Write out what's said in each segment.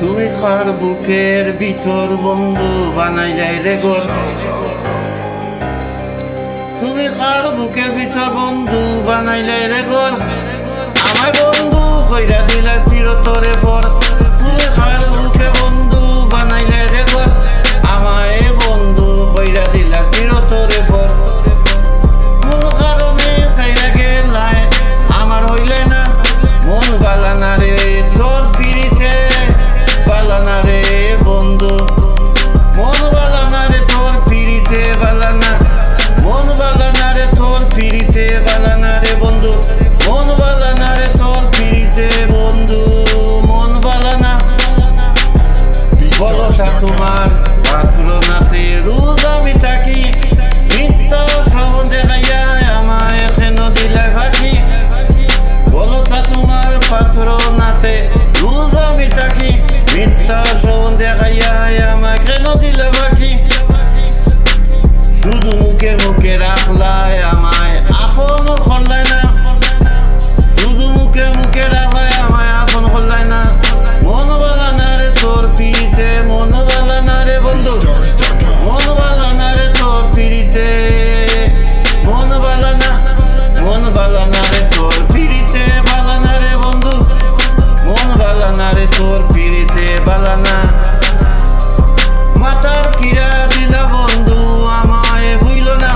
তুমি খার বুকের ভিতর বন্ধু বানাইলে রে ঘর, তুমি খার বুকের ভিতর বন্ধু বানাইলে রে ঘর, আমার বন্ধু কইরা দিলা চিরতরে পর। তুমি খার বুকে বন্ধু বানাইলে রে ঘর, আমায় বন্ধু কইরা দিলা চিরতরে পর। কোন কারণে ছাইরা গেলায় আমার হইলে না মন বালানা রে, তোর পিড়িতে বালানা রে বন্ধু, মন বালানা রে তোর পিড়িতে বালানা, মন বালানা রে তোর পিড়িতে বালানা রে বন্ধু, মন বালানা রে তোর পিড়িতে বন্ধু, মন বালানা। বলটা তোমার পাত্র নাতে রোজ আমি থাকি, মিথ্যা শ্রবণ দেখাইয়া আমায় কেন দিলা ফাঁকি। বলটা তোমার পাত্র নাতে রোজ আমি থাকি, মিথ্যা শ্রবণ দেখাইয়া আমায় কেন দিলা ফাঁকি। শুধু মুখে মুখে রাখলায় আমায় আপন করলাই না, শুধু মুখে মুখে রাখলায় আমায় আপন করলাই না। মন বালানা রে তোর পিড়িতে, মন বালানা রে বন্ধু, মন বালানা রে তোর পিড়িতে, মন বালানা, মন বালানা রে তোর পিড়িতে বালানা রে বন্ধু, মন বালানা রে তোর পিড়িতে বালানা। মাথার কিরা দিলা বন্ধু আমায় ভুইল না,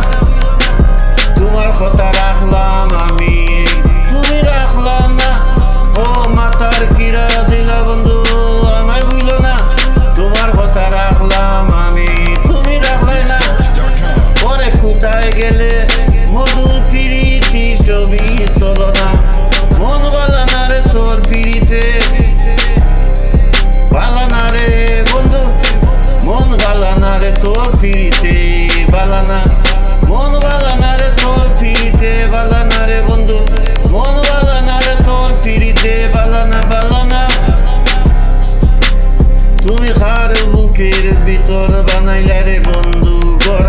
তোমার কথা রাখলাম আমি তুমি রাখলাম না। ও মাথার কিরা দিলা বন্ধু আমায় ভুইল না, তোমার কথা রাখলাম আমি তুমি রাখলাই না। পরে কোথায় গেলে মধুর পিড়িতি ছবি চলো না, মন বালানা রে তোর পিড়িতে বালানা রে বন্ধু, মন বালানা রে তোর পিড়িতে বালানা, মন বালানা রে তোর পিড়িতে বালানা রে বন্ধু, মন বালানা রে তোর পিড়িতে বালানা বালানা। তুমি খার বুকের ভিতর বানাইলে রে বন্ধু ঘর,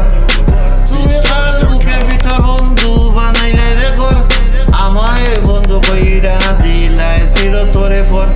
তুমি খার বুকের ভিতর বন্ধু বানাইলে রে ঘর, আমায় বন্ধু কইরা দিলাই চিরতরে পর।